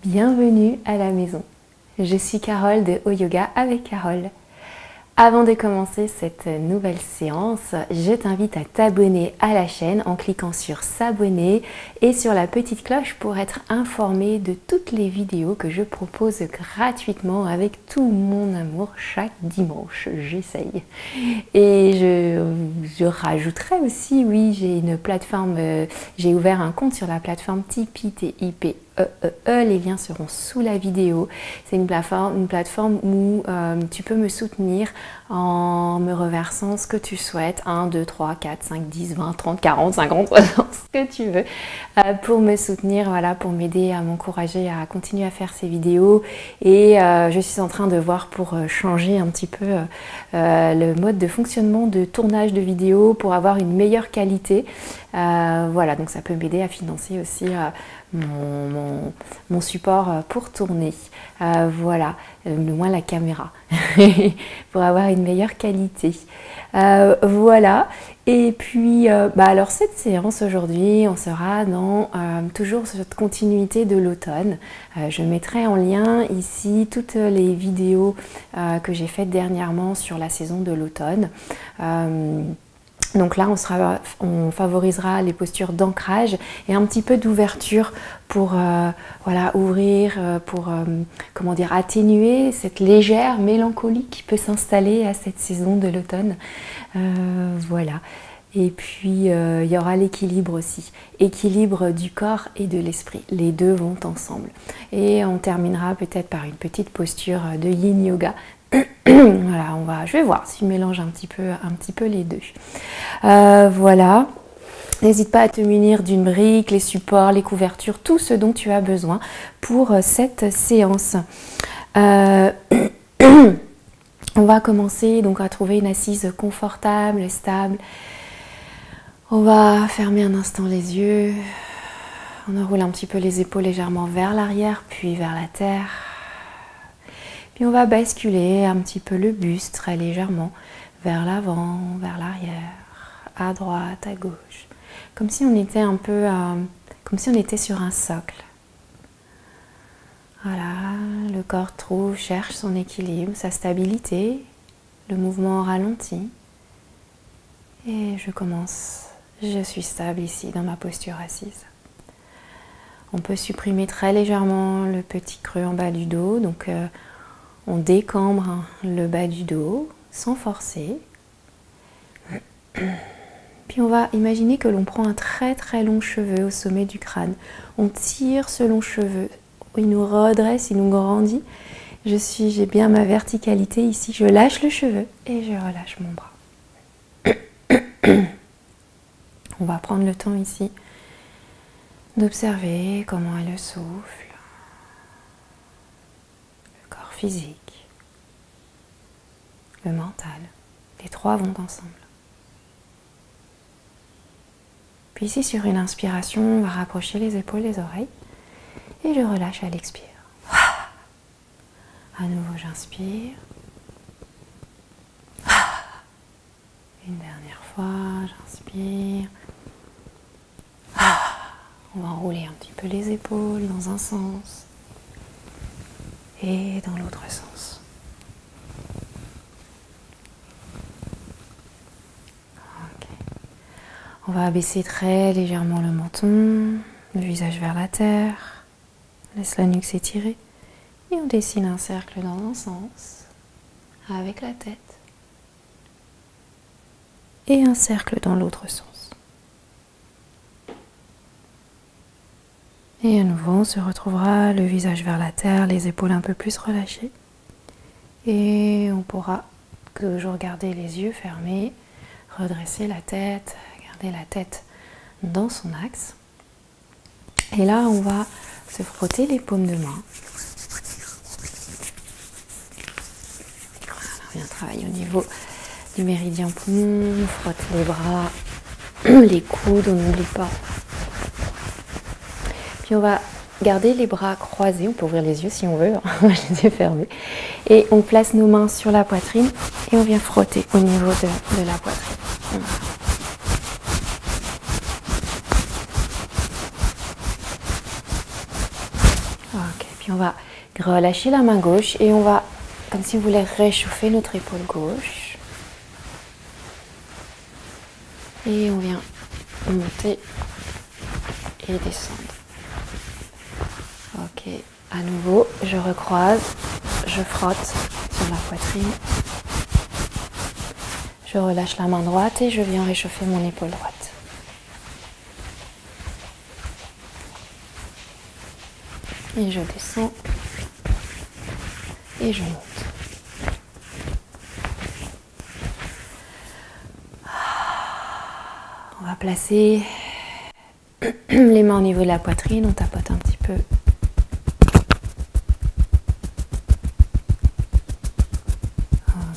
Bienvenue à la maison. Je suis Carole de Haut Yoga avec Carole. Avant de commencer cette nouvelle séance, je t'invite à t'abonner à la chaîne en cliquant sur s'abonner et sur la petite cloche pour être informé de toutes les vidéos que je propose gratuitement avec tout mon amour chaque dimanche. J'essaye. Et je rajouterai aussi, oui, j'ai une plateforme, j'ai ouvert un compte sur la plateforme Tipeee, T-I-P-E-E-E. Les liens seront sous la vidéo. C'est une plateforme où tu peux me soutenir en me reversant ce que tu souhaites, 1, 2, 3, 4, 5, 10, 20, 30, 40, 50, 60, ce que tu veux, pour me soutenir, voilà, pour m'aider à m'encourager à continuer à faire ces vidéos. Et je suis en train de voir pour changer un petit peu le mode de fonctionnement de tournage de vidéos pour avoir une meilleure qualité. Voilà, donc ça peut m'aider à financer aussi mon support pour tourner. Voilà, du moins la caméra, pour avoir une meilleure qualité. Voilà, et puis alors cette séance aujourd'hui, on sera dans toujours cette continuité de l'automne. Je mettrai en lien ici toutes les vidéos que j'ai faites dernièrement sur la saison de l'automne. Donc là, on favorisera les postures d'ancrage et un petit peu d'ouverture pour voilà, ouvrir, pour comment dire, atténuer cette légère mélancolie qui peut s'installer à cette saison de l'automne. Voilà. Et puis, il y aura l'équilibre aussi. Équilibre du corps et de l'esprit. Les deux vont ensemble. Et on terminera peut-être par une petite posture de yin yoga. Voilà, je vais voir si je mélange un petit peu les deux. Voilà. N'hésite pas à te munir d'une brique, les supports, les couvertures, tout ce dont tu as besoin pour cette séance. On va commencer donc à trouver une assise confortable, stable. On va fermer un instant les yeux. On enroule un petit peu les épaules légèrement vers l'arrière, puis vers la terre. Puis on va basculer un petit peu le buste très légèrement vers l'avant, vers l'arrière, à droite, à gauche. Comme si on était un peu, comme si on était sur un socle. Voilà, le corps cherche son équilibre, sa stabilité, le mouvement ralentit. Et je commence, je suis stable ici dans ma posture assise. On peut supprimer très légèrement le petit creux en bas du dos, donc on décambre le bas du dos sans forcer. Puis on va imaginer que l'on prend un très très long cheveu au sommet du crâne. On tire ce long cheveu, il nous redresse, il nous grandit. J'ai bien ma verticalité ici, je lâche le cheveu et je relâche mon bras. On va prendre le temps ici d'observer comment est le souffle, le corps physique, le mental. Les trois vont ensemble. Puis ici, sur une inspiration, on va rapprocher les épaules des oreilles et je relâche à l'expire. À nouveau, j'inspire. Une dernière fois, j'inspire. On va enrouler un petit peu les épaules dans un sens et dans l'autre sens. Okay. On va abaisser très légèrement le menton, le visage vers la terre. On laisse la nuque s'étirer et on dessine un cercle dans un sens avec la tête et un cercle dans l'autre sens. Et à nouveau, on se retrouvera le visage vers la terre, les épaules un peu plus relâchées. Et on pourra toujours garder les yeux fermés, redresser la tête, garder la tête dans son axe. Et là, on va se frotter les paumes de main. Voilà, on vient travailler au niveau du méridien poumon, on frotte les bras, les coudes, on n'oublie pas. Puis on va garder les bras croisés, on peut ouvrir les yeux si on veut, on va les yeux fermés. Et on place nos mains sur la poitrine et on vient frotter au niveau de la poitrine. Ok, puis on va relâcher la main gauche et on va, comme si vous voulez réchauffer notre épaule gauche. Et on vient monter et descendre. Ok, à nouveau, je recroise, je frotte sur la poitrine. Je relâche la main droite et je viens réchauffer mon épaule droite. Et je descends et je monte. On va placer les mains au niveau de la poitrine, on tapote un petit peu.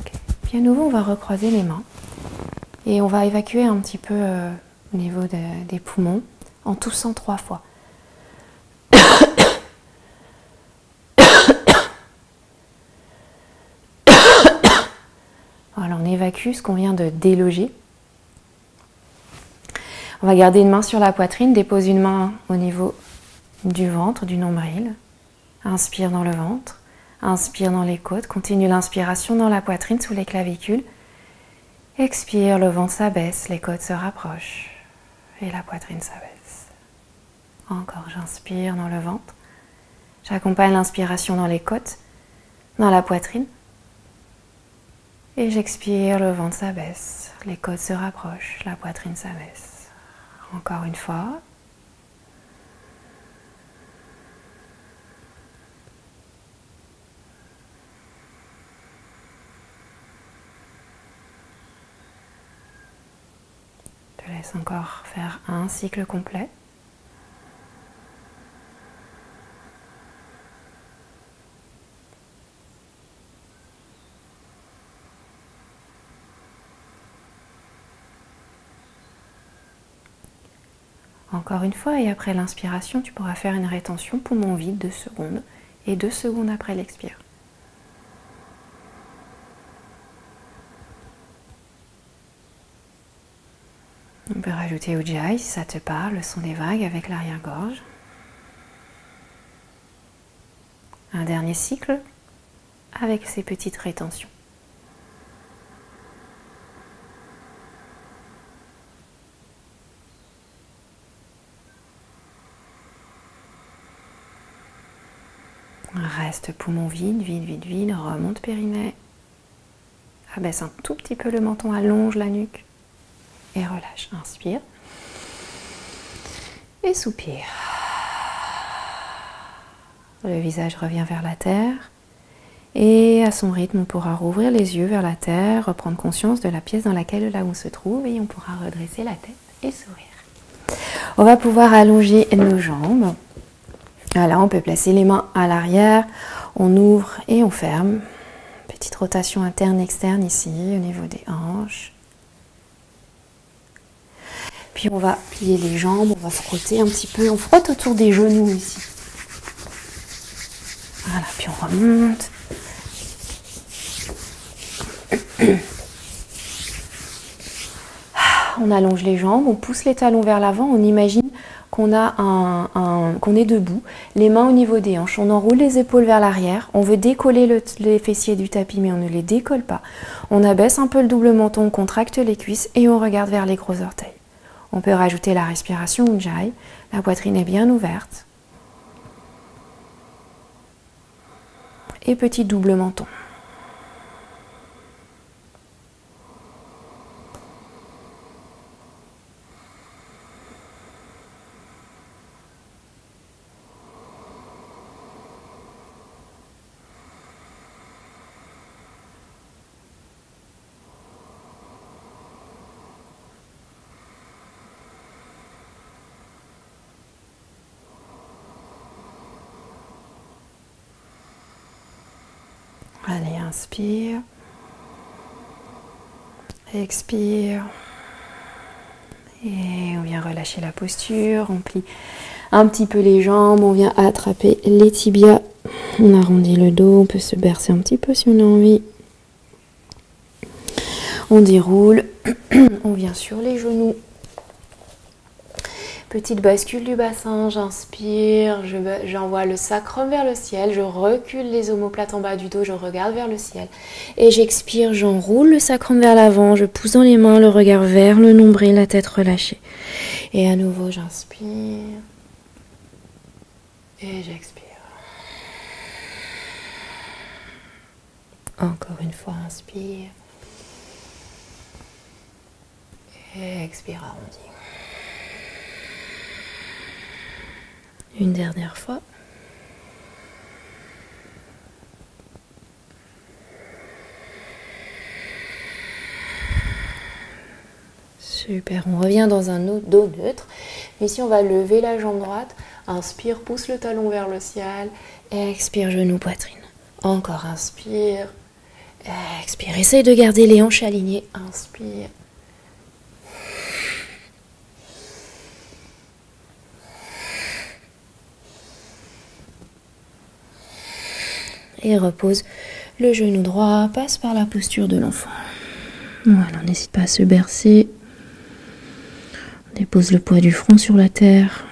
Okay. Puis à nouveau, on va recroiser les mains et on va évacuer un petit peu au niveau des poumons en toussant 3 fois. Voilà, on évacue ce qu'on vient de déloger. On va garder une main sur la poitrine, dépose une main au niveau du ventre, du nombril. Inspire dans le ventre, inspire dans les côtes, continue l'inspiration dans la poitrine sous les clavicules. Expire, le ventre s'abaisse, les côtes se rapprochent et la poitrine s'abaisse. Encore, j'inspire dans le ventre. J'accompagne l'inspiration dans les côtes, dans la poitrine. Et j'expire, le ventre s'abaisse, les côtes se rapprochent, la poitrine s'abaisse. Encore une fois. Je te laisse encore faire un cycle complet. Encore une fois, et après l'inspiration, tu pourras faire une rétention poumon vide 2 secondes et 2 secondes après l'expire. On peut rajouter Ujjayi si ça te parle, le son des vagues avec l'arrière-gorge. Un dernier cycle avec ces petites rétentions. Reste poumon vide, vide, vide, vide, remonte périnée. Abaisse un tout petit peu le menton, allonge la nuque. Et relâche. Inspire. Et soupire. Le visage revient vers la terre. Et à son rythme, on pourra rouvrir les yeux vers la terre, reprendre conscience de la pièce dans laquelle là où on se trouve et on pourra redresser la tête et sourire. On va pouvoir allonger nos jambes. Voilà, on peut placer les mains à l'arrière, on ouvre et on ferme. Petite rotation interne-externe ici, au niveau des hanches. Puis on va plier les jambes, on va frotter un petit peu, on frotte autour des genoux ici. Voilà, puis on remonte. On allonge les jambes, on pousse les talons vers l'avant, on imagine qu'on qu'on est debout, les mains au niveau des hanches, on enroule les épaules vers l'arrière, on veut décoller les fessiers du tapis mais on ne les décolle pas. On abaisse un peu le double menton, on contracte les cuisses et on regarde vers les gros orteils. On peut rajouter la respiration Ujjayi, la poitrine est bien ouverte. Et petit double menton. Allez, inspire, expire, et on vient relâcher la posture, on plie un petit peu les jambes, on vient attraper les tibias, on arrondit le dos, on peut se bercer un petit peu si on a envie, on déroule, on vient sur les genoux, Petite bascule du bassin, j'inspire, j'envoie le sacrum vers le ciel, je recule les omoplates en bas du dos, je regarde vers le ciel. Et j'expire, j'enroule le sacrum vers l'avant, je pousse dans les mains, le regard vers le nombril, la tête relâchée. Et à nouveau, j'inspire. Et j'expire. Encore une fois, inspire. Et expire, arrondi. Une dernière fois. Super, on revient dans un dos neutre. Ici, on va lever la jambe droite. Inspire, pousse le talon vers le ciel. Expire, genou, poitrine. Encore, inspire. Expire, essaye de garder les hanches alignées. Inspire. Et repose le genou droit, passe par la posture de l'enfant. Voilà, n'hésite pas à se bercer. Dépose le poids du front sur la terre.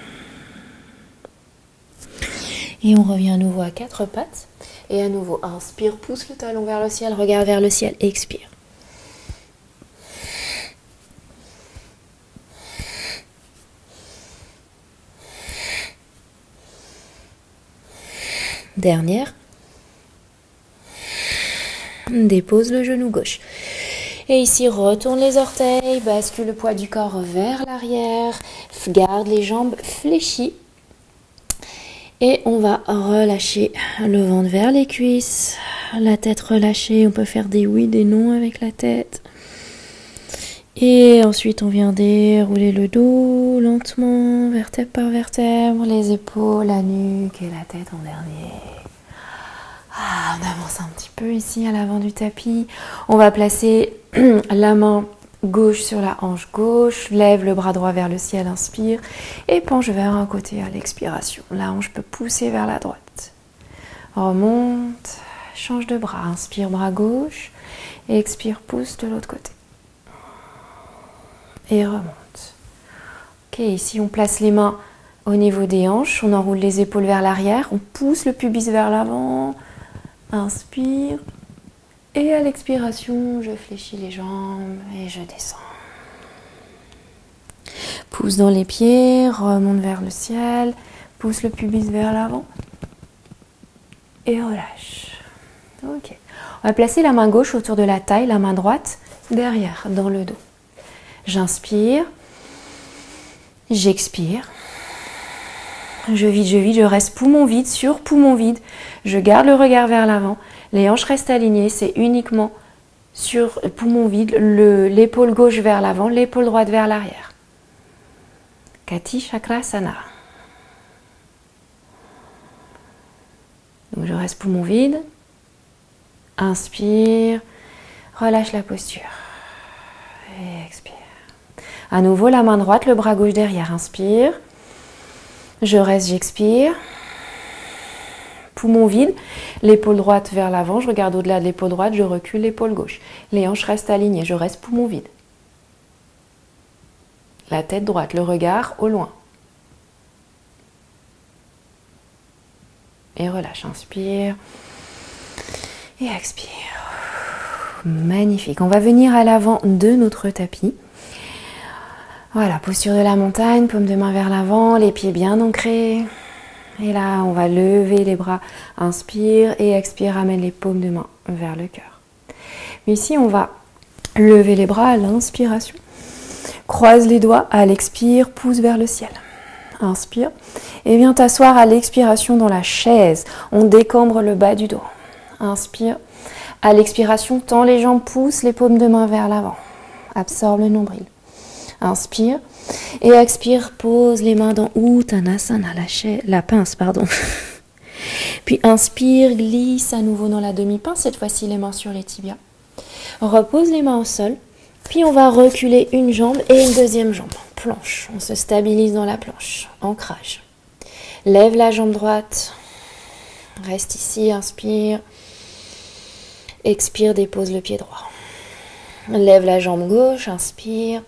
Et on revient à nouveau à quatre pattes. Et à nouveau, inspire, pousse le talon vers le ciel, regarde vers le ciel, expire. Dernière. Dépose le genou gauche. Et ici, retourne les orteils, bascule le poids du corps vers l'arrière, garde les jambes fléchies. Et on va relâcher le ventre vers les cuisses, la tête relâchée. On peut faire des oui, des non avec la tête. Et ensuite, on vient dérouler le dos lentement, vertèbre par vertèbre, les épaules, la nuque et la tête en dernier. On avance un petit peu ici à l'avant du tapis. On va placer la main gauche sur la hanche gauche, lève le bras droit vers le ciel, inspire, et penche vers un côté à l'expiration. La hanche peut pousser vers la droite. Remonte, change de bras, inspire bras gauche, expire, pousse de l'autre côté. Et remonte. Ok, ici on place les mains au niveau des hanches, on enroule les épaules vers l'arrière, on pousse le pubis vers l'avant, inspire. Et à l'expiration, je fléchis les jambes et je descends. Pousse dans les pieds, remonte vers le ciel, pousse le pubis vers l'avant et relâche. Ok. On va placer la main gauche autour de la taille, la main droite derrière, dans le dos. J'inspire, j'expire. Je vide, je reste poumon vide sur poumon vide. Je garde le regard vers l'avant. Les hanches restent alignées, c'est uniquement sur poumon vide, l'épaule gauche vers l'avant, l'épaule droite vers l'arrière. Kati Chakrasana. Donc je reste poumon vide. Inspire, relâche la posture. Et expire. À nouveau la main droite, le bras gauche derrière. Inspire. Je reste, j'expire. Poumon vide, l'épaule droite vers l'avant, je regarde au-delà de l'épaule droite, je recule l'épaule gauche. Les hanches restent alignées, je reste poumon vide. La tête droite, le regard au loin. Et relâche, inspire. Et expire. Magnifique. On va venir à l'avant de notre tapis. Voilà, posture de la montagne, paume de main vers l'avant, les pieds bien ancrés. Et là, on va lever les bras, inspire et expire, ramène les paumes de main vers le cœur. Mais ici, on va lever les bras à l'inspiration. Croise les doigts à l'expire, pousse vers le ciel. Inspire et viens t'asseoir à l'expiration dans la chaise. On décambre le bas du dos. Inspire. À l'expiration, tends les jambes, pousse les paumes de main vers l'avant. Absorbe le nombril. Inspire. Et expire, pose les mains dans Uttanasana, la pince, pardon. Puis inspire, glisse à nouveau dans la demi-pince, cette fois-ci les mains sur les tibias. Repose les mains au sol, puis on va reculer une jambe et une deuxième jambe. Planche, on se stabilise dans la planche, ancrage. Lève la jambe droite, reste ici, inspire. Expire, dépose le pied droit. Lève la jambe gauche, inspire.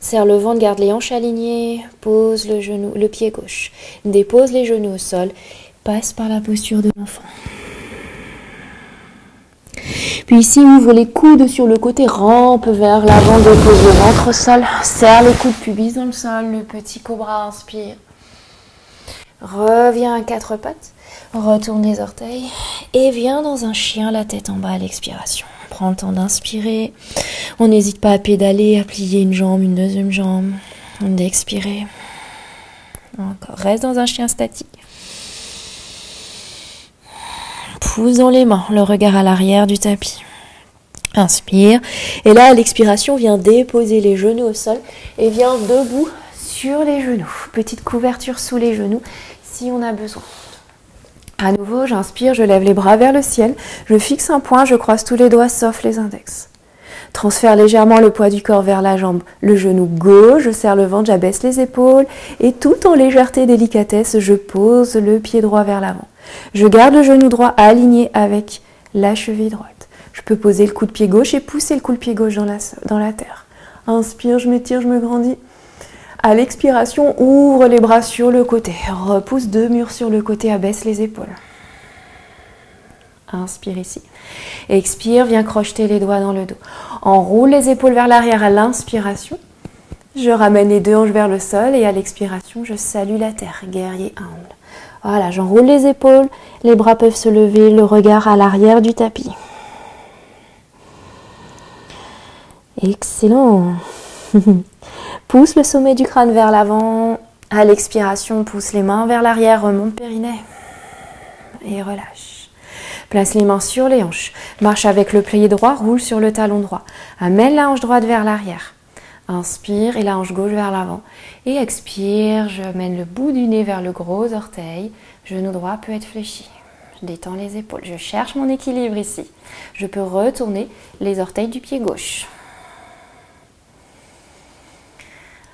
Serre le ventre, garde les hanches alignées, pose le pied gauche. Dépose les genoux au sol, passe par la posture de l'enfant. Puis ici, ouvre les coudes sur le côté, rampe vers l'avant, dépose le ventre au sol, serre le coude pubis dans le sol, le petit cobra, inspire. Reviens à quatre pattes, retourne les orteils et viens dans un chien, la tête en bas à l'expiration. Prends le temps d'inspirer, on n'hésite pas à pédaler, à plier une jambe, une deuxième jambe, d'expirer. Encore, reste dans un chien statique. Pousse dans les mains, le regard à l'arrière du tapis. Inspire. Et là, à l'expiration, viens déposer les genoux au sol et viens debout sur les genoux. Petite couverture sous les genoux si on a besoin. À nouveau, j'inspire, je lève les bras vers le ciel. Je fixe un point, je croise tous les doigts sauf les index. Transfère légèrement le poids du corps vers la jambe. Le genou gauche, je serre le ventre, j'abaisse les épaules. Et tout en légèreté et délicatesse, je pose le pied droit vers l'avant. Je garde le genou droit aligné avec la cheville droite. Je peux poser le coup de pied gauche et pousser le coup de pied gauche dans la terre. Inspire, je m'étire, je me grandis. À l'expiration, ouvre les bras sur le côté. Repousse 2 murs sur le côté, abaisse les épaules. Inspire ici. Expire, viens crocheter les doigts dans le dos. Enroule les épaules vers l'arrière à l'inspiration. Je ramène les 2 hanches vers le sol et à l'expiration, je salue la terre, guerrier humble. Voilà, j'enroule les épaules, les bras peuvent se lever, le regard à l'arrière du tapis. Excellent. Pousse le sommet du crâne vers l'avant. À l'expiration, pousse les mains vers l'arrière, remonte périnée. Et relâche. Place les mains sur les hanches. Marche avec le pied droit, roule sur le talon droit. Amène la hanche droite vers l'arrière. Inspire et la hanche gauche vers l'avant. Et expire, je mène le bout du nez vers le gros orteil. Genou droit peut être fléchi. Je détends les épaules. Je cherche mon équilibre ici. Je peux retourner les orteils du pied gauche.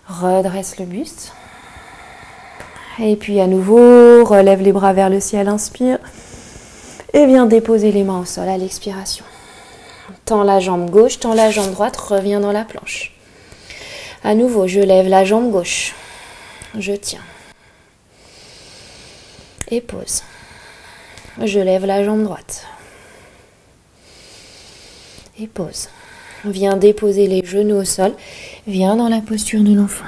Redresse le buste. Et puis à nouveau, relève les bras vers le ciel, inspire. Et viens déposer les mains au sol à l'expiration. Tends la jambe gauche, tends la jambe droite, reviens dans la planche. À nouveau, je lève la jambe gauche. Je tiens. Et pose. Je lève la jambe droite. Et pose. Viens déposer les genoux au sol. Viens dans la posture de l'enfant.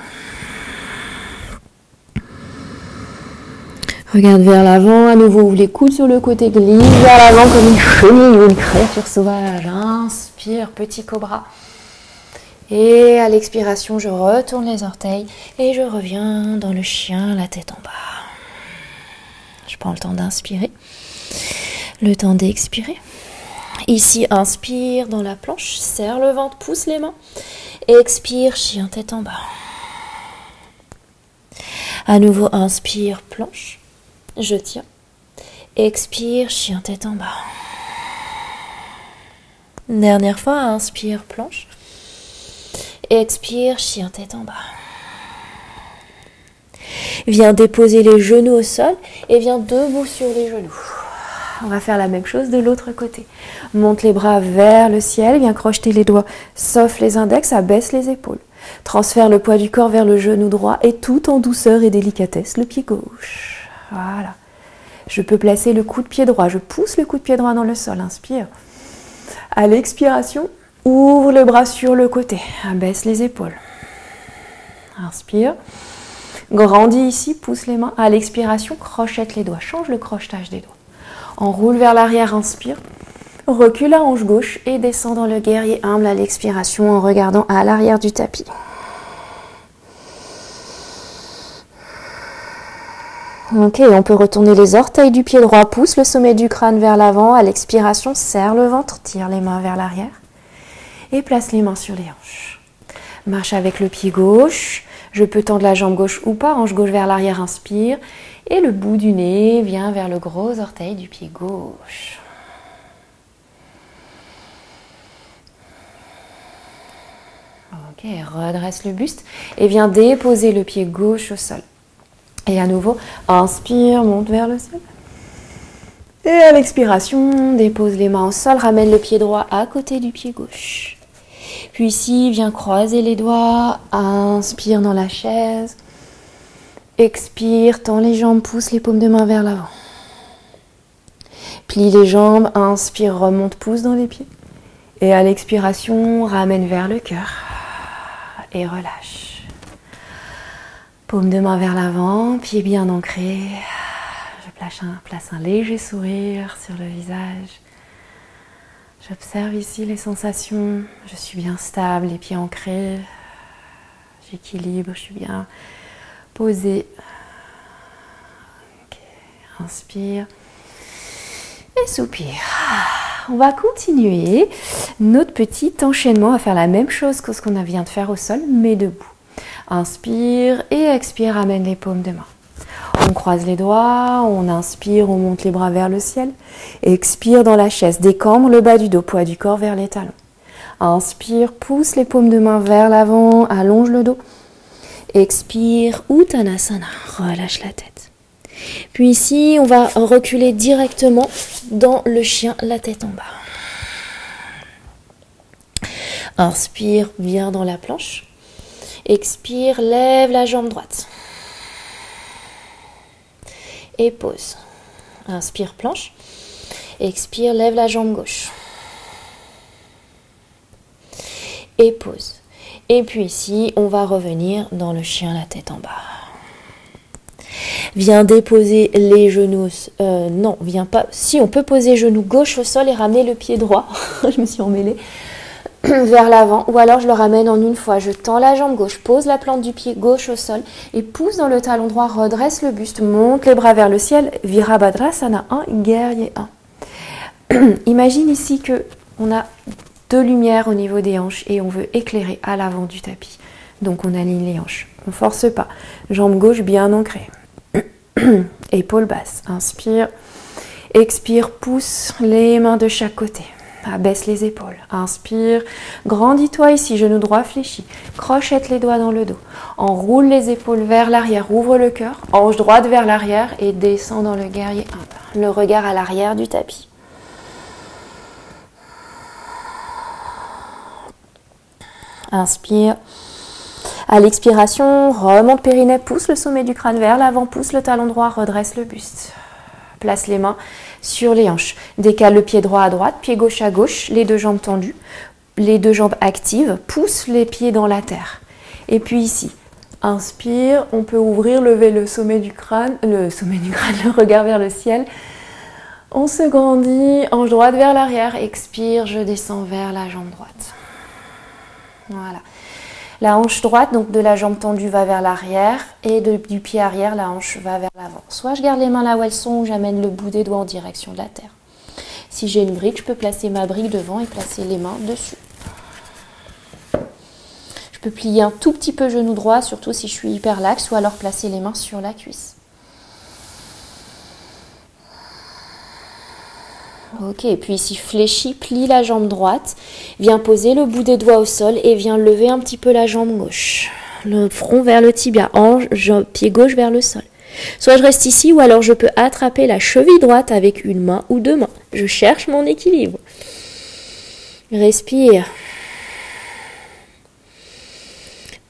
Regarde vers l'avant. À nouveau, ouvre les coudes sur le côté. Glisse vers l'avant comme une chenille ou une créature sauvage. Inspire, petit cobra. Et à l'expiration, je retourne les orteils. Et je reviens dans le chien, la tête en bas. Je prends le temps d'inspirer. Le temps d'expirer. Ici, inspire dans la planche, serre le ventre, pousse les mains. Expire, chien tête en bas. À nouveau, inspire, planche. Je tiens. Expire, chien tête en bas. Dernière fois, inspire, planche. Expire, chien tête en bas. Viens déposer les genoux au sol et viens debout sur les genoux. On va faire la même chose de l'autre côté. Monte les bras vers le ciel, viens crocheter les doigts, sauf les index, abaisse les épaules. Transfère le poids du corps vers le genou droit et tout en douceur et délicatesse, le pied gauche. Voilà. Je peux placer le coup de pied droit. Je pousse le coup de pied droit dans le sol. Inspire. À l'expiration, ouvre les bras sur le côté. Abaisse les épaules. Inspire. Grandis ici, pousse les mains. À l'expiration, crochette les doigts. Change le crochetage des doigts. Enroule vers l'arrière, inspire. Recule la hanche gauche et descend dans le guerrier humble à l'expiration en regardant à l'arrière du tapis. Ok, on peut retourner les orteils du pied droit, pousse le sommet du crâne vers l'avant. À l'expiration, serre le ventre, tire les mains vers l'arrière et place les mains sur les hanches. Marche avec le pied gauche. Je peux tendre la jambe gauche ou pas, hanche gauche vers l'arrière, inspire. Et le bout du nez vient vers le gros orteil du pied gauche. Ok, redresse le buste et viens déposer le pied gauche au sol. Et à nouveau, inspire, monte vers le ciel. Et à l'expiration, dépose les mains au sol, ramène le pied droit à côté du pied gauche. Puis ici, viens croiser les doigts, inspire dans la chaise, expire, tends les jambes, pousse les paumes de main vers l'avant. Plie les jambes, inspire, remonte, pousse dans les pieds. Et à l'expiration, ramène vers le cœur et relâche. Paume de main vers l'avant, pied bien ancré. Je place un léger sourire sur le visage. J'observe ici les sensations. Je suis bien stable, les pieds ancrés. J'équilibre, je suis bien posée. Okay. Inspire. Et soupire. On va continuer notre petit enchaînement à faire la même chose que ce qu'on vient de faire au sol, mais debout. Inspire et expire, ramène les paumes de main. On croise les doigts, on inspire, on monte les bras vers le ciel. Expire dans la chaise, décambre le bas du dos, poids du corps vers les talons. Inspire, pousse les paumes de main vers l'avant, allonge le dos. Expire, Uttanasana, relâche la tête. Puis ici, on va reculer directement dans le chien, la tête en bas. Inspire, viens dans la planche. Expire, lève la jambe droite. Et pose. Inspire, planche. Expire, lève la jambe gauche. Et pose. Et puis ici, on va revenir dans le chien, la tête en bas. Viens déposer les genoux, non, viens pas, si on peut poser genou gauche au sol et ramener le pied droit, je me suis emmêlée, vers l'avant, ou alors je le ramène en une fois, je tends la jambe gauche, pose la plante du pied gauche au sol et pousse dans le talon droit, redresse le buste, monte les bras vers le ciel, Virabhadrasana 1, guerrier 1. Imagine ici que on a deux lumières au niveau des hanches et on veut éclairer à l'avant du tapis, donc on aligne les hanches, on ne force pas, jambe gauche bien ancrée. Épaules basses, inspire, expire, pousse les mains de chaque côté, abaisse les épaules, inspire, grandis-toi ici, genou droit fléchi, crochette les doigts dans le dos, enroule les épaules vers l'arrière, ouvre le cœur, hanche droite vers l'arrière et descend dans le guerrier 1, le regard à l'arrière du tapis. Inspire. À l'expiration, remonte périnée, pousse le sommet du crâne vers l'avant, pousse le talon droit, redresse le buste. Place les mains sur les hanches. Décale le pied droit à droite, pied gauche à gauche, les deux jambes tendues, les deux jambes actives, pousse les pieds dans la terre. Et puis ici, inspire, on peut ouvrir, lever le sommet du crâne, le regard vers le ciel. On se grandit, hanche droite vers l'arrière, expire, je descends vers la jambe droite. Voilà. La hanche droite, donc de la jambe tendue, va vers l'arrière et du pied arrière, la hanche va vers l'avant. Soit je garde les mains là où elles sont ou j'amène le bout des doigts en direction de la terre. Si j'ai une brique, je peux placer ma brique devant et placer les mains dessus. Je peux plier un tout petit peu genou droit, surtout si je suis hyper laxe, ou alors placer les mains sur la cuisse. Ok, et puis ici, fléchis, plie la jambe droite, viens poser le bout des doigts au sol et viens lever un petit peu la jambe gauche. Le front vers le tibia, hanche, pied gauche vers le sol. Soit je reste ici ou alors je peux attraper la cheville droite avec une main ou deux mains. Je cherche mon équilibre. Respire.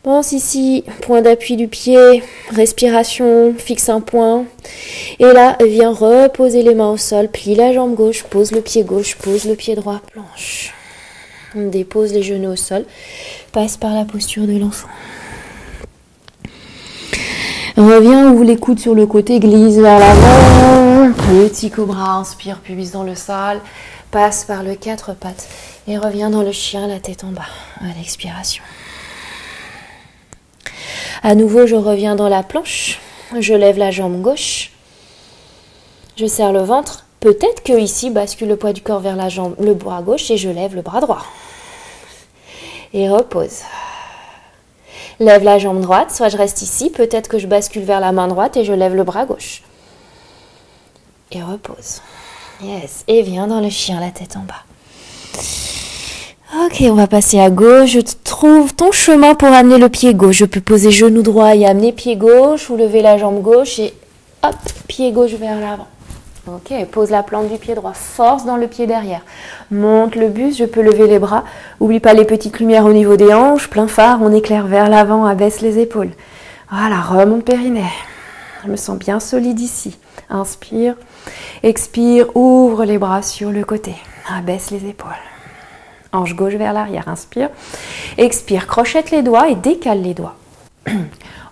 Pense ici, point d'appui du pied, respiration, fixe un point. Et là, viens reposer les mains au sol, plie la jambe gauche, pose le pied gauche, pose le pied droit, planche. On dépose les genoux au sol, passe par la posture de l'enfant. Reviens, ouvre les coudes sur le côté, glisse vers l'avant. Petit cobra, inspire, pubis dans le sol, passe par le quatre pattes et reviens dans le chien, la tête en bas, à l'expiration. À nouveau, je reviens dans la planche, je lève la jambe gauche, je serre le ventre. Peut-être que ici, bascule le poids du corps vers la jambe, le bras gauche et je lève le bras droit. Et repose. Lève la jambe droite, soit je reste ici, peut-être que je bascule vers la main droite et je lève le bras gauche. Et repose. Yes. Et viens dans le chien, la tête en bas. Ok, on va passer à gauche. Je trouve ton chemin pour amener le pied gauche. Je peux poser genou droit et amener pied gauche ou lever la jambe gauche et hop, pied gauche vers l'avant. Ok, pose la plante du pied droit, force dans le pied derrière. Monte le buste, je peux lever les bras. Oublie pas les petites lumières au niveau des hanches, plein phare, on éclaire vers l'avant, abaisse les épaules. Voilà, remonte périnée. Je me sens bien solide ici. Inspire, expire, ouvre les bras sur le côté. Abaisse les épaules. Hanche gauche vers l'arrière, inspire. Expire, crochette les doigts et décale les doigts.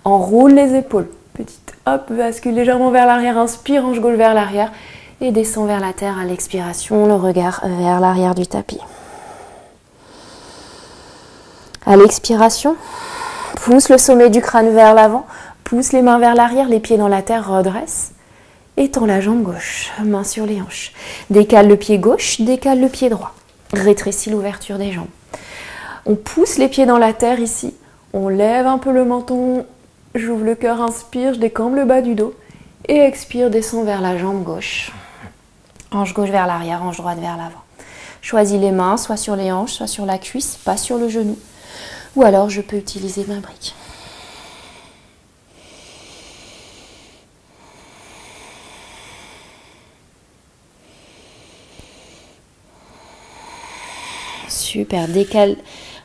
Enroule les épaules. Petite, hop, bascule légèrement vers l'arrière, inspire, hanche gauche vers l'arrière et descend vers la terre à l'expiration, le regard vers l'arrière du tapis. À l'expiration, pousse le sommet du crâne vers l'avant, pousse les mains vers l'arrière, les pieds dans la terre, redresse. Étends la jambe gauche, main sur les hanches. Décale le pied gauche, décale le pied droit. Rétrécis l'ouverture des jambes. On pousse les pieds dans la terre ici. On lève un peu le menton. J'ouvre le cœur, inspire, je décambre le bas du dos. Et expire, descends vers la jambe gauche. Hanche gauche vers l'arrière, hanche droite vers l'avant. Choisis les mains, soit sur les hanches, soit sur la cuisse, pas sur le genou. Ou alors je peux utiliser ma brique. Super, décale,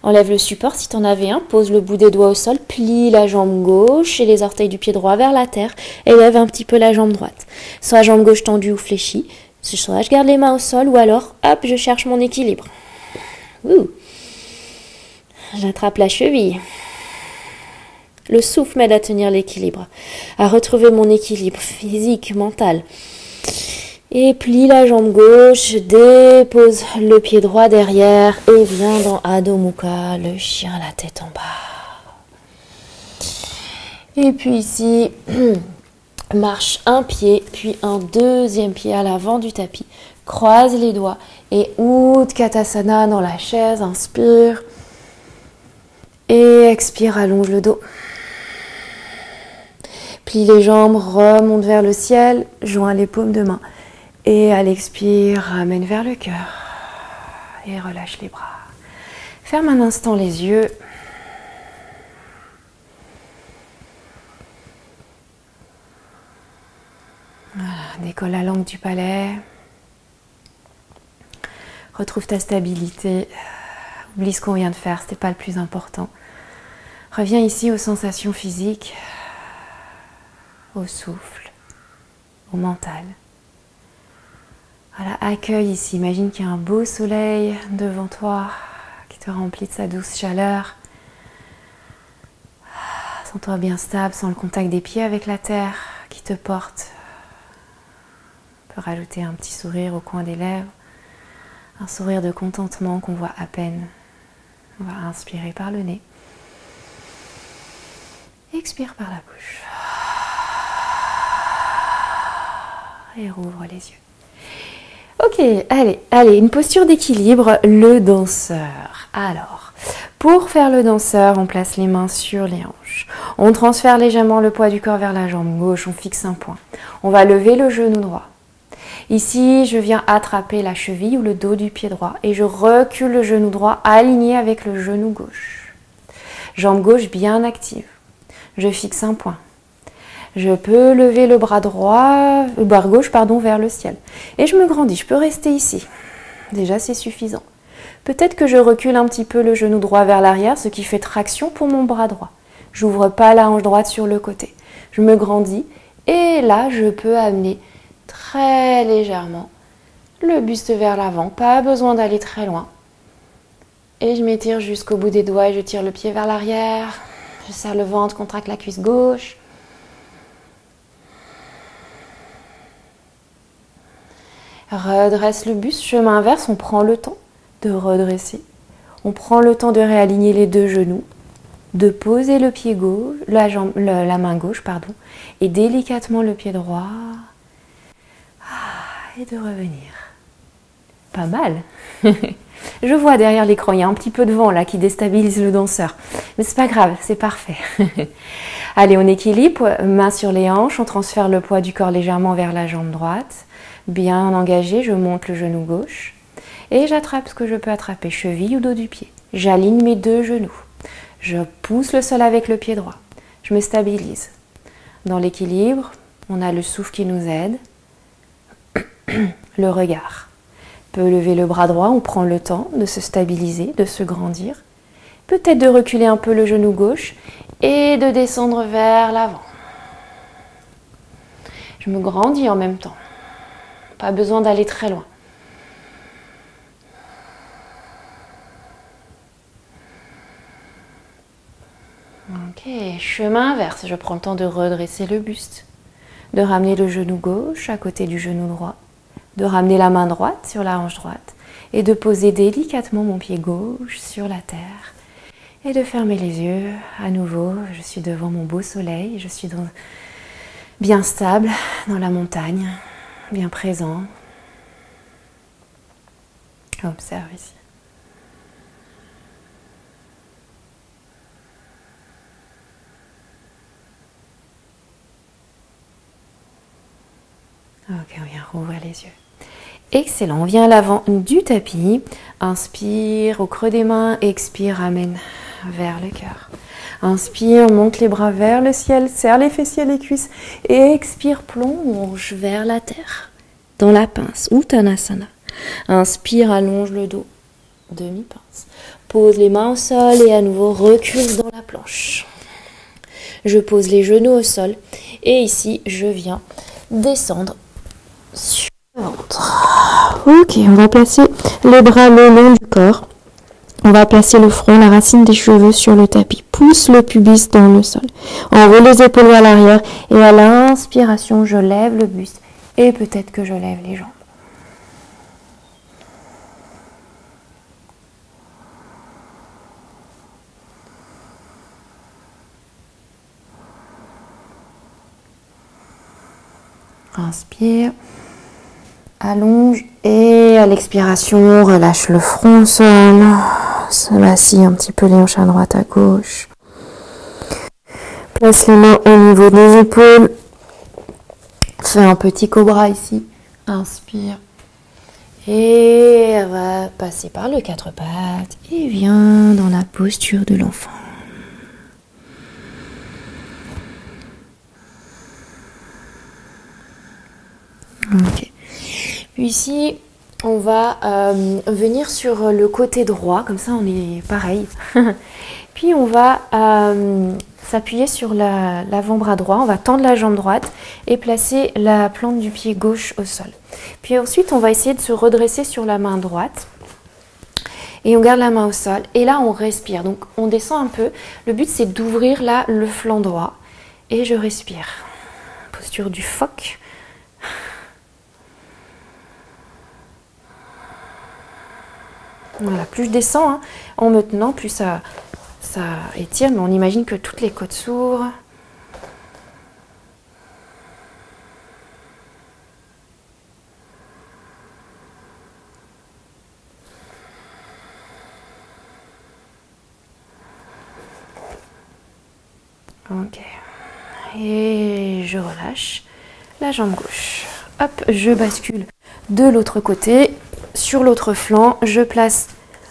enlève le support si tu en avais un, pose le bout des doigts au sol, plie la jambe gauche et les orteils du pied droit vers la terre, élève un petit peu la jambe droite. Soit jambe gauche tendue ou fléchie, soit je garde les mains au sol ou alors, hop, je cherche mon équilibre. J'attrape la cheville. Le souffle m'aide à tenir l'équilibre, à retrouver mon équilibre physique, mental. Et plie la jambe gauche, dépose le pied droit derrière et viens dans Adho Mukha, le chien, la tête en bas. Et puis ici, marche un pied, puis un deuxième pied à l'avant du tapis. Croise les doigts et Utkatasana dans la chaise, inspire. Et expire, allonge le dos. Plie les jambes, remonte vers le ciel, joins les paumes de main. Et à l'expire, ramène vers le cœur et relâche les bras. Ferme un instant les yeux. Voilà, décolle la langue du palais. Retrouve ta stabilité. Oublie ce qu'on vient de faire, ce n'était pas le plus important. Reviens ici aux sensations physiques, au souffle, au mental. Voilà, accueille ici, imagine qu'il y a un beau soleil devant toi qui te remplit de sa douce chaleur. Sens-toi bien stable, sans le contact des pieds avec la terre qui te porte. On peut rajouter un petit sourire au coin des lèvres, un sourire de contentement qu'on voit à peine. On va inspirer par le nez. Expire par la bouche. Et rouvre les yeux. Ok, allez, une posture d'équilibre, le danseur. Alors, pour faire le danseur, on place les mains sur les hanches. On transfère légèrement le poids du corps vers la jambe gauche, on fixe un point. On va lever le genou droit. Ici, je viens attraper la cheville ou le dos du pied droit et je recule le genou droit aligné avec le genou gauche. Jambe gauche bien active. Je fixe un point. Je peux lever le bras gauche vers le ciel. Et je me grandis, je peux rester ici. Déjà, c'est suffisant. Peut-être que je recule un petit peu le genou droit vers l'arrière, ce qui fait traction pour mon bras droit. J'ouvre pas la hanche droite sur le côté. Je me grandis et là, je peux amener très légèrement le buste vers l'avant. Pas besoin d'aller très loin. Et je m'étire jusqu'au bout des doigts et je tire le pied vers l'arrière. Je serre le ventre, contracte la cuisse gauche. Redresse le buste, chemin inverse, on prend le temps de redresser. On prend le temps de réaligner les deux genoux, de poser le pied gauche, la main gauche, et délicatement le pied droit. Et de revenir. Pas mal. Je vois derrière l'écran, il y a un petit peu de vent là qui déstabilise le danseur. Mais c'est pas grave, c'est parfait. Allez, on équilibre, main sur les hanches, on transfère le poids du corps légèrement vers la jambe droite. Bien engagé, je monte le genou gauche et j'attrape ce que je peux attraper, cheville ou dos du pied. J'aligne mes deux genoux. Je pousse le sol avec le pied droit. Je me stabilise. Dans l'équilibre, on a le souffle qui nous aide. le regard. On peut lever le bras droit, on prend le temps de se stabiliser, de se grandir. Peut-être de reculer un peu le genou gauche et de descendre vers l'avant. Je me grandis en même temps. Pas besoin d'aller très loin. Ok, chemin inverse. Je prends le temps de redresser le buste, de ramener le genou gauche à côté du genou droit, de ramener la main droite sur la hanche droite et de poser délicatement mon pied gauche sur la terre et de fermer les yeux. À nouveau, je suis devant mon beau soleil, je suis bien stable dans la montagne, bien présent. Observe ici. Ok, on vient rouvrir les yeux. Excellent, on vient à l'avant du tapis. Inspire au creux des mains, expire, ramène vers le cœur. Inspire, monte les bras vers le ciel, serre les fessiers, les cuisses. Et expire, plonge vers la terre, dans la pince, Uttanasana. Inspire, allonge le dos, demi-pince. Pose les mains au sol et à nouveau recule dans la planche. Je pose les genoux au sol et ici, je viens descendre sur le ventre. Ok, on va placer les bras le long du corps. On va placer le front, la racine des cheveux sur le tapis. Pousse le pubis dans le sol. Enroule les épaules vers l'arrière. Et à l'inspiration, je lève le buste. Et peut-être que je lève les jambes. Inspire. Allonge. Et à l'expiration, relâche le front au sol. Ça vacille un petit peu les hanches à droite, à gauche. Place les mains au niveau des épaules. Fais un petit cobra ici. Inspire. Et on va passer par le quatre pattes. Et viens dans la posture de l'enfant. Ok. Puis ici, on va venir sur le côté droit, comme ça on est pareil. Puis on va s'appuyer sur l'avant-bras droit, on va tendre la jambe droite et placer la plante du pied gauche au sol. Puis ensuite, on va essayer de se redresser sur la main droite. Et on garde la main au sol. Et là, on respire. Donc, on descend un peu. Le but, c'est d'ouvrir là le flanc droit. Et je respire. Posture du phoque. Voilà, plus je descends en me tenant, plus ça étire, mais on imagine que toutes les côtes s'ouvrent. Ok. Et je relâche la jambe gauche. Hop, je bascule de l'autre côté. Sur l'autre flanc, je place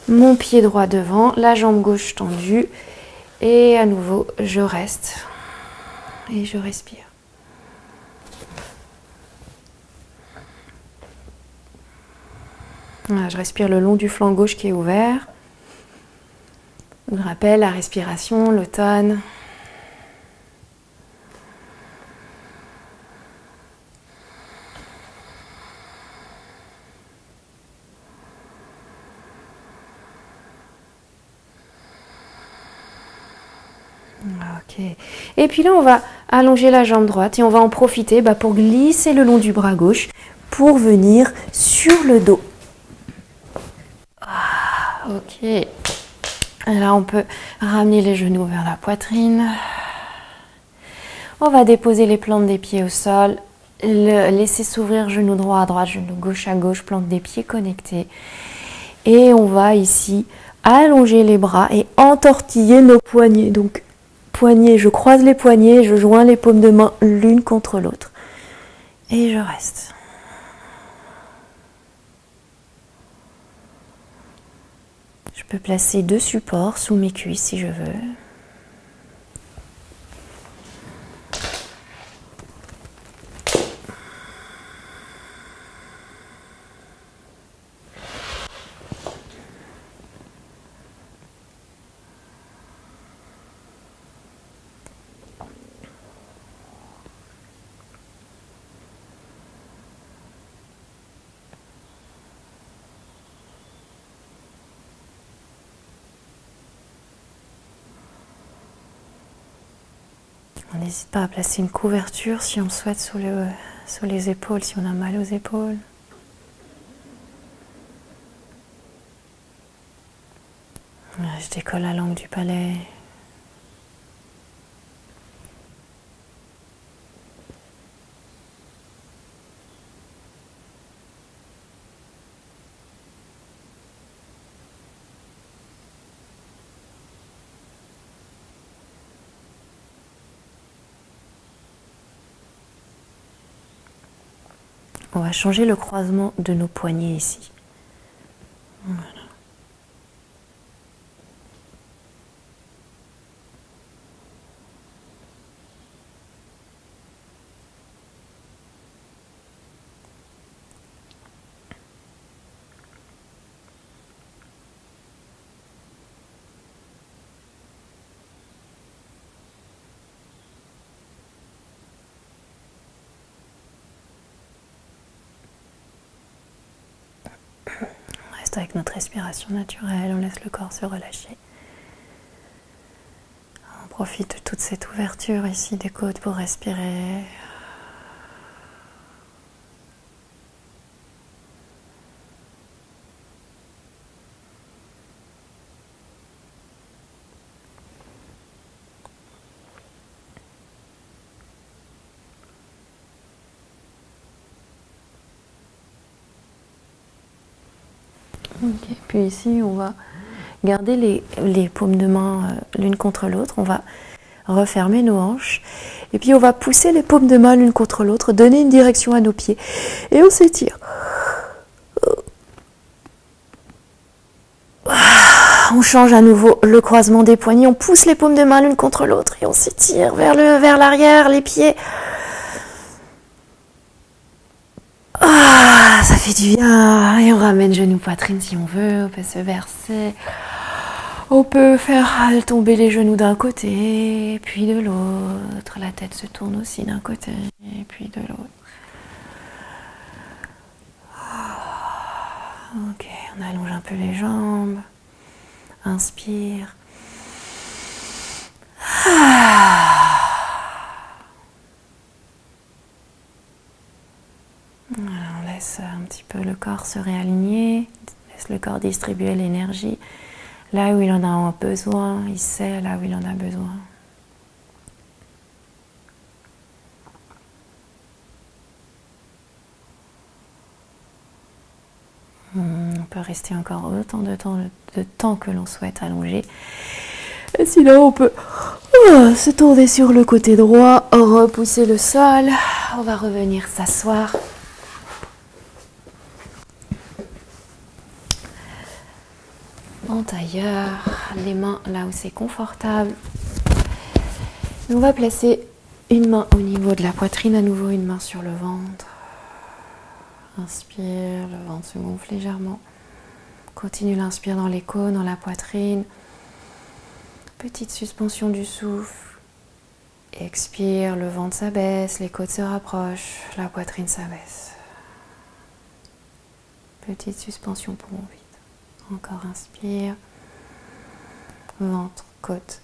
mon pied droit devant, la jambe gauche tendue. Et à nouveau, je reste. Et je respire. Voilà, je respire le long du flanc gauche qui est ouvert. Je vous rappelle la respiration, l'automne. Ok. Et puis là, on va allonger la jambe droite et on va en profiter pour glisser le long du bras gauche pour venir sur le dos. Ok. Là, on peut ramener les genoux vers la poitrine. On va déposer les plantes des pieds au sol. Laisser s'ouvrir genou droit à droite, genou gauche à gauche, plante des pieds connectés. Et on va ici allonger les bras et entortiller nos poignets. Donc, poignets, je croise les poignets, je joins les paumes de main l'une contre l'autre. Et je reste. Je peux placer 2 supports sous mes cuisses si je veux. n'hésite pas à placer une couverture si on le souhaite sur les épaules, si on a mal aux épaules. Je décolle la langue du palais. On va changer le croisement de nos poignets ici. Voilà. Avec notre respiration naturelle, on laisse le corps se relâcher. On profite de toute cette ouverture ici des côtes pour respirer. Okay. Puis ici, on va garder les paumes de main l'une contre l'autre. On va refermer nos hanches. Et puis, on va pousser les paumes de main l'une contre l'autre, donner une direction à nos pieds. Et on s'étire. On change à nouveau le croisement des poignets. On pousse les paumes de main l'une contre l'autre. Et on s'étire vers l'arrière, les pieds. Ça fait du bien. Et on ramène genou poitrine si on veut. On peut se verser. On peut faire tomber les genoux d'un côté, puis de l'autre. La tête se tourne aussi d'un côté, puis de l'autre. Ok, on allonge un peu les jambes. Inspire. Voilà, on laisse un petit peu le corps se réaligner, laisse le corps distribuer l'énergie là où il en a besoin, il sait là où il en a besoin. On peut rester encore autant de temps que l'on souhaite allongé. Et sinon, on peut se tourner sur le côté droit, repousser le sol. On va revenir s'asseoir. En tailleur, les mains là où c'est confortable. Et on va placer une main au niveau de la poitrine, à nouveau une main sur le ventre. Inspire, le ventre se gonfle légèrement. Continue l'inspire dans les côtes, dans la poitrine. Petite suspension du souffle. Expire, le ventre s'abaisse, les côtes se rapprochent, la poitrine s'abaisse. Petite suspension poumon vide. Encore inspire. Ventre, côte,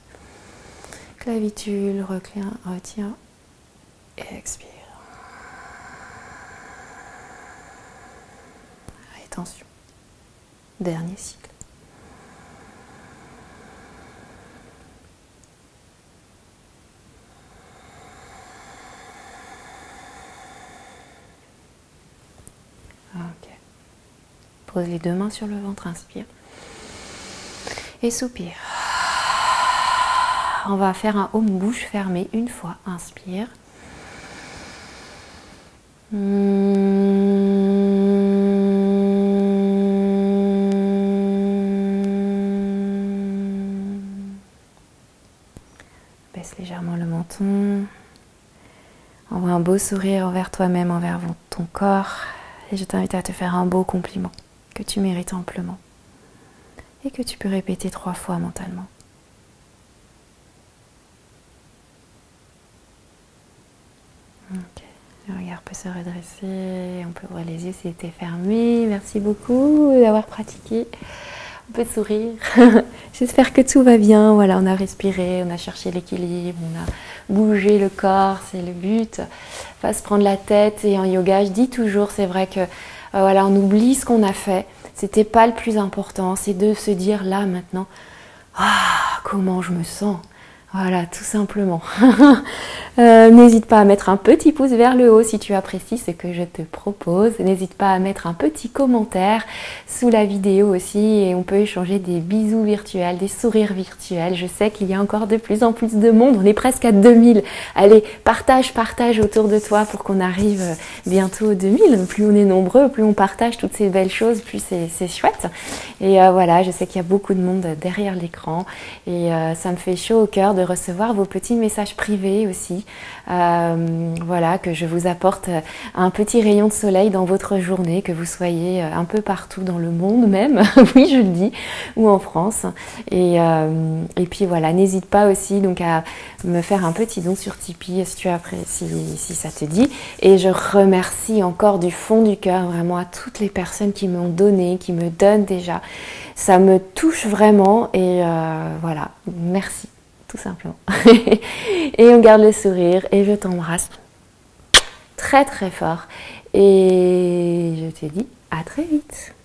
clavicule, retiens et expire. Allez, tension. Dernier cycle. Ok. Pose les deux mains sur le ventre, inspire. Et soupire. On va faire un home bouche fermée une fois. Inspire. Baisse légèrement le menton. Envoie un beau sourire envers toi-même, envers ton corps. Et je t'invite à te faire un beau compliment que tu mérites amplement. Et que tu peux répéter 3 fois mentalement. Ok, le regard peut se redresser, on peut ouvrir les yeux s'il était fermé. Merci beaucoup d'avoir pratiqué. on peut sourire. J'espère que tout va bien. Voilà, on a respiré, on a cherché l'équilibre, on a bougé le corps, c'est le but. Pas se prendre la tête. Et en yoga, je dis toujours, c'est vrai que voilà, on oublie ce qu'on a fait. C'était pas le plus important. C'est de se dire là maintenant, comment je me sens. Voilà, tout simplement. N'hésite pas à mettre un petit pouce vers le haut si tu apprécies ce que je te propose. N'hésite pas à mettre un petit commentaire sous la vidéo aussi et on peut échanger des bisous virtuels, des sourires virtuels. Je sais qu'il y a encore de plus en plus de monde. On est presque à 2000. Allez, partage autour de toi pour qu'on arrive bientôt aux 2000. Plus on est nombreux, plus on partage toutes ces belles choses, plus c'est chouette. Et voilà, je sais qu'il y a beaucoup de monde derrière l'écran et ça me fait chaud au cœur de recevoir vos petits messages privés aussi. Voilà, que je vous apporte un petit rayon de soleil dans votre journée, que vous soyez un peu partout dans le monde même, oui je le dis, ou en France. Et puis voilà, n'hésite pas aussi donc à me faire un petit don sur Tipeee si tu apprécies, si ça te dit. Et je remercie encore du fond du cœur vraiment à toutes les personnes qui m'ont donné, qui me donnent déjà. Ça me touche vraiment et voilà, merci. Tout simplement. Et on garde le sourire et je t'embrasse très très fort. Et je te dis à très vite.